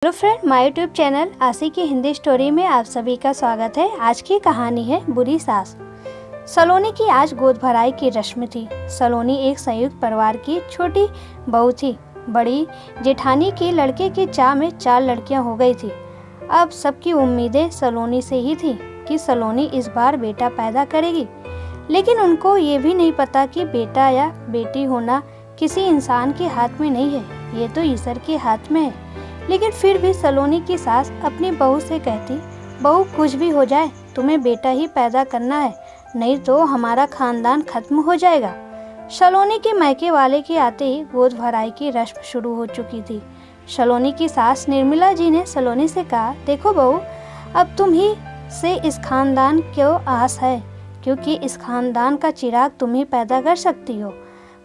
Hello friend, my YouTube channel आशी की Hindi story में आप सभी का स्वागत है। आज की कहानी है बुरी सास। सलोनी की आज गोद भराई की रस्म थी। सलोनी एक संयुक्त परिवार की छोटी बहू थी। बड़ी जेठानी के लड़के की चाह में 4 लड़कियां हो गई थी। अब सबकी उम्मीदें सलोनी से ही थी कि सलोनी इस बार बेटा पैदा करेगी, लेकिन उनको ये भी नहीं पता कि बेटा या बेटी होना किसी इंसान के हाथ में नहीं है, ये तो ईश्वर के हाथ में है। लेकिन फिर भी सलोनी की सास अपनी बहू से कहती, बहू कुछ भी हो जाए तुम्हें बेटा ही पैदा करना है, नहीं तो हमारा खानदान खत्म हो जाएगा। सलोनी के मायके वाले के आते ही गोद भराई की रस्म शुरू हो चुकी थी। सलोनी की सास निर्मला जी ने सलोनी से कहा, देखो बहू, अब तुम ही से इस खानदान को आस है, क्योंकि इस खानदान का चिराग तुम ही पैदा कर सकती हो।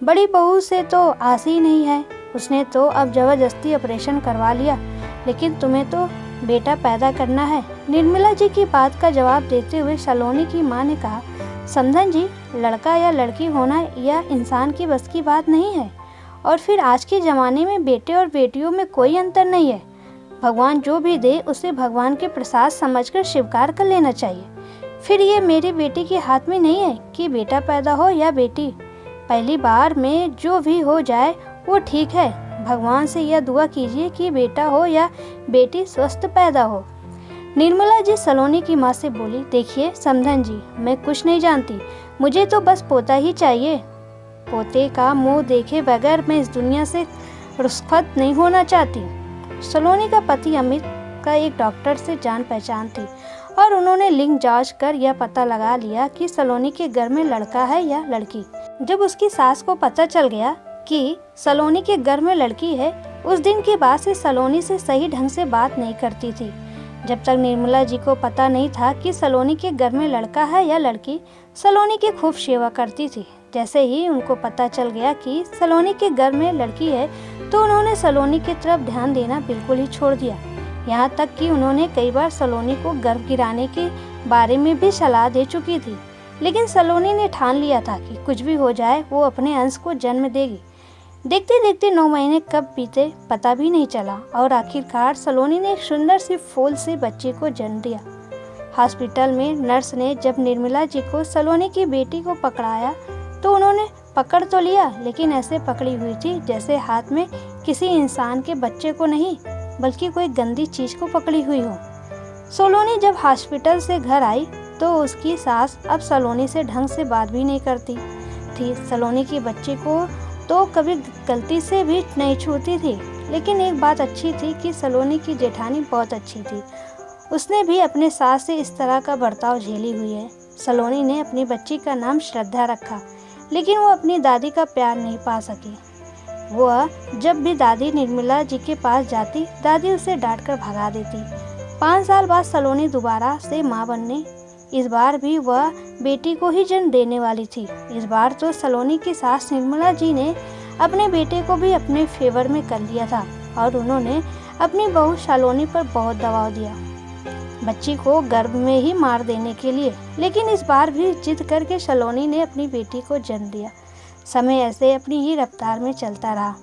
बड़ी बहू से तो आस ही नहीं है, उसने तो अब जबरदस्ती ऑपरेशन करवा लिया, लेकिन तुम्हें तो बेटा पैदा करना है। निर्मला जी की बात का जवाब देते हुए सलोनी की मां ने कहा, समधन जी, लड़का या लड़की होना यह इंसान की बस की बात नहीं है, और फिर आज के ज़माने में बेटे और बेटियों में कोई अंतर नहीं है। भगवान जो भी दे उसे भगवान के प्रसाद समझकर स्वीकार कर लेना चाहिए। फिर ये मेरी बेटी के हाथ में नहीं है कि बेटा पैदा हो या बेटी। पहली बार में जो भी हो जाए वो ठीक है। भगवान से यह दुआ कीजिए कि बेटा हो या बेटी स्वस्थ पैदा हो। निर्मला जी सलोनी की माँ से बोली, देखिए समधन जी, मैं कुछ नहीं जानती, मुझे तो बस पोता ही चाहिए। पोते का मुंह देखे बगैर मैं इस दुनिया से रुखसत नहीं होना चाहती। सलोनी का पति अमित का एक डॉक्टर से जान पहचान थी और उन्होंने लिंग जांच कर यह पता लगा लिया कि सलोनी के घर में लड़का है या लड़की। जब उसकी सास को पता चल गया कि सलोनी के घर में लड़की है, उस दिन के बाद से सलोनी से सही ढंग से बात नहीं करती थी। जब तक निर्मला जी को पता नहीं था कि सलोनी के घर में लड़का है या लड़की, सलोनी की खूब सेवा करती थी। जैसे ही उनको पता चल गया कि सलोनी के घर में लड़की है, तो उन्होंने सलोनी की तरफ ध्यान देना बिल्कुल ही छोड़ दिया। यहाँ तक कि उन्होंने कई बार सलोनी को गर्भ गिराने के बारे में भी सलाह दे चुकी थी, लेकिन सलोनी ने ठान लिया था कि कुछ भी हो जाए वो अपने अंश को जन्म देगी। देखते देखते 9 महीने कब बीते पता भी नहीं चला, और आखिरकार सलोनी ने एक सुंदर सी फूल से बच्चे को जन्म दिया। हॉस्पिटल में नर्स ने जब निर्मला जी को सलोनी की बेटी को पकड़ाया, तो उन्होंने पकड़ तो लिया, लेकिन ऐसे पकड़ी हुई थी जैसे हाथ में किसी इंसान के बच्चे को नहीं, बल्कि कोई गंदी चीज को पकड़ी हुई हो। सलोनी जब हॉस्पिटल से घर आई तो उसकी सास अब सलोनी से ढंग से बात भी नहीं करती थी। सलोनी के बच्चे को तो कभी गलती से भी नहीं छूती थी। लेकिन एक बात अच्छी थी कि सलोनी की जेठानी बहुत अच्छी थी। उसने भी अपने सास से इस तरह का बर्ताव झेली हुई है। सलोनी ने अपनी बच्ची का नाम श्रद्धा रखा, लेकिन वो अपनी दादी का प्यार नहीं पा सकी। वह जब भी दादी निर्मला जी के पास जाती, दादी उसे डांटकर भगा देती। 5 साल बाद सलोनी दोबारा से माँ बनने, इस बार भी वह बेटी को ही जन्म देने वाली थी। इस बार तो सलोनी की सास निर्मला जी ने अपने बेटे को भी अपने फेवर में कर लिया था, और उन्होंने अपनी बहू सलोनी पर बहुत दबाव दिया बच्ची को गर्भ में ही मार देने के लिए। लेकिन इस बार भी जिद करके सलोनी ने अपनी बेटी को जन्म दिया। समय ऐसे अपनी ही रफ्तार में चलता रहा।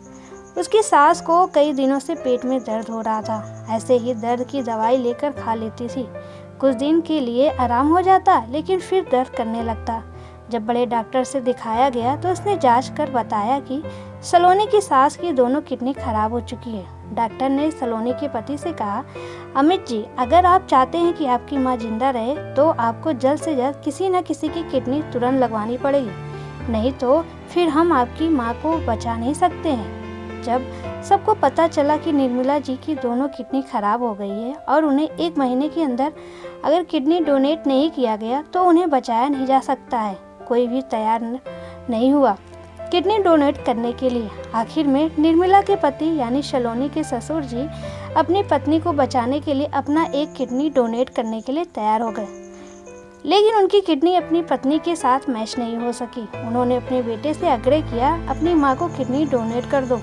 उसकी सास को कई दिनों से पेट में दर्द हो रहा था। ऐसे ही दर्द की दवाई लेकर खा लेती थी। कुछ दिन के लिए आराम हो जाता, लेकिन फिर दर्द करने लगता। जब बड़े डॉक्टर से दिखाया गया तो उसने जांच कर बताया कि सलोनी की सास की दोनों किडनी खराब हो चुकी है। डॉक्टर ने सलोनी के पति से कहा, अमित जी, अगर आप चाहते हैं कि आपकी मां जिंदा रहे तो आपको जल्द से जल्द किसी न किसी की किडनी तुरंत लगवानी पड़ेगी, नहीं तो फिर हम आपकी मां को बचा नहीं सकते हैं। जब सबको पता चला कि निर्मला जी की दोनों किडनी खराब हो गई है और उन्हें 1 महीने के अंदर अगर किडनी डोनेट नहीं किया गया तो उन्हें बचाया नहीं जा सकता है, कोई भी तैयार नहीं हुआ किडनी डोनेट करने के लिए। आखिर में निर्मला के पति यानी सलोनी के ससुर जी अपनी पत्नी को बचाने के लिए अपना एक किडनी डोनेट करने के लिए तैयार हो गए, लेकिन उनकी किडनी अपनी पत्नी के साथ मैच नहीं हो सकी। उन्होंने अपने बेटे से आग्रह किया, अपनी माँ को किडनी डोनेट कर दो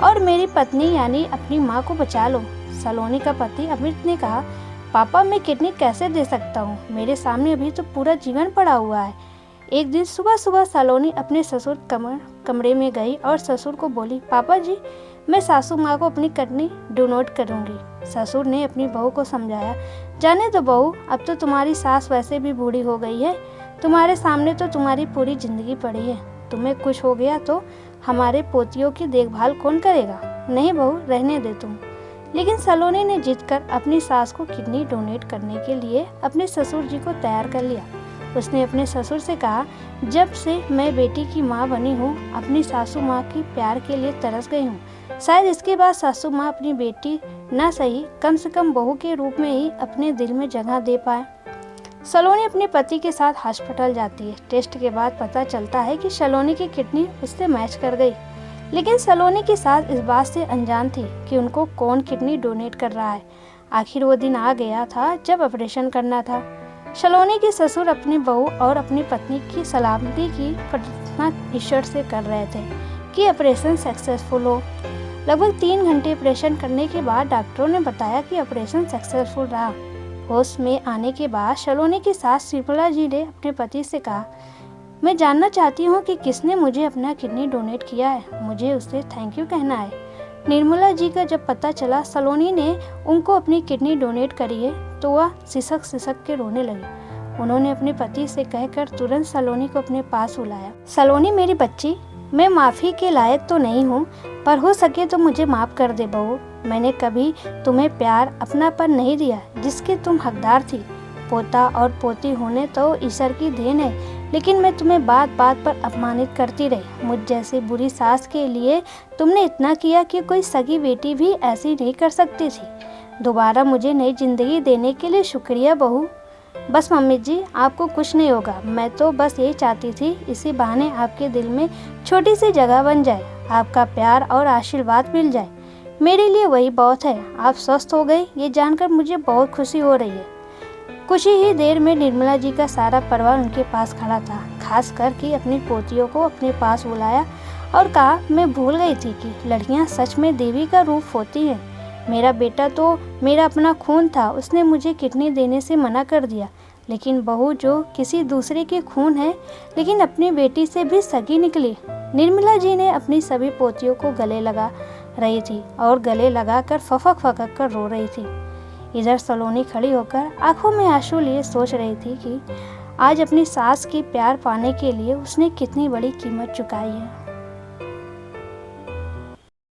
और मेरी पत्नी यानी अपनी माँ को बचा लो। सलोनी का पति अमित ने कहा, पापा, मैं किडनी कैसे दे सकता हूँ, मेरे सामने अभी तो पूरा जीवन पड़ा हुआ है। एक दिन सुबह सुबह सलोनी अपने ससुर कमरे में गई और ससुर को बोली, पापा जी, मैं सासू माँ को अपनी किडनी डोनेट करूँगी। ससुर ने अपनी बहू को समझाया, जाने दो बहू, अब तो तुम्हारी सास वैसे भी बूढ़ी हो गई है, तुम्हारे सामने तो तुम्हारी पूरी जिंदगी पड़ी है, तुम्हें कुछ हो गया तो हमारे पोतियों की देखभाल कौन करेगा। नहीं बहू, रहने दे तुम। लेकिन सलोनी ने जिद कर अपनी सास को किडनी डोनेट करने के लिए अपने ससुर जी को तैयार कर लिया। उसने अपने ससुर से कहा, जब से मैं बेटी की माँ बनी हूँ अपनी सासू माँ की प्यार के लिए तरस गई हूँ। शायद इसके बाद सासू माँ अपनी बेटी ना सही कम से कम बहू के रूप में ही अपने दिल में जगह दे पाए। सलोनी अपने पति के साथ हॉस्पिटल जाती है। टेस्ट के बाद पता चलता है कि सलोनी की किडनी उससे मैच कर गई। लेकिन सलोनी की सास इस बात से अनजान थी कि उनको कौन किडनी डोनेट कर रहा है। आखिर वो दिन आ गया था जब ऑपरेशन करना था। सलोनी के ससुर अपनी बहू और अपनी पत्नी की सलामती की प्रार्थना ईश्वर से कर रहे थे कि ऑपरेशन सक्सेसफुल हो। लगभग 3 घंटे ऑपरेशन करने के बाद डॉक्टरों ने बताया कि ऑपरेशन सक्सेसफुल रहा। होश में आने के बाद सलोनी की सास निर्मला जी ने अपने पति से कहा, मैं जानना चाहती हूँ कि किसने मुझे अपना किडनी डोनेट किया है, मुझे उससे थैंक यू कहना है। निर्मला जी का जब पता चला सलोनी ने उनको अपनी किडनी डोनेट करी है तो वह सिसक सिसक के रोने लगी। उन्होंने अपने पति से कहकर तुरंत सलोनी को अपने पास बुलाया। सलोनी मेरी बच्ची, मैं माफ़ी के लायक तो नहीं हूँ, पर हो सके तो मुझे माफ़ कर दे बहू। मैंने कभी तुम्हें प्यार अपनापन नहीं दिया जिसके तुम हकदार थी। पोता और पोती होने तो ईश्वर की देन है, लेकिन मैं तुम्हें बात बात पर अपमानित करती रही। मुझ जैसी बुरी सास के लिए तुमने इतना किया कि कोई सगी बेटी भी ऐसी नहीं कर सकती थी। दोबारा मुझे नई जिंदगी देने के लिए शुक्रिया बहू। बस मम्मी जी, आपको कुछ नहीं होगा, मैं तो बस यही चाहती थी इसी बहाने आपके दिल में छोटी सी जगह बन जाए, आपका प्यार और आशीर्वाद मिल जाए। मेरे लिए वही बहुत है। आप स्वस्थ हो गए ये जानकर मुझे बहुत खुशी हो रही है। कुछ ही देर में निर्मला जी का सारा परिवार उनके पास खड़ा था। खास करके अपनी पोतियों को अपने पास बुलाया और कहा, मैं भूल गई थी कि लड़कियां सच में देवी का रूप होती हैं। मेरा बेटा तो मेरा अपना खून था, उसने मुझे किडनी देने से मना कर दिया, लेकिन बहू जो किसी दूसरे की खून है लेकिन अपनी बेटी से भी सगी निकली। निर्मला जी ने अपनी सभी पोतियों को गले लगा रही थी और गले लगाकर फफक फकक कर रो रही थी। इधर सलोनी खड़ी होकर आंखों में आंसू लिए सोच रही थी कि आज अपनी सास की प्यार पाने के लिए उसने कितनी बड़ी कीमत चुकाई है।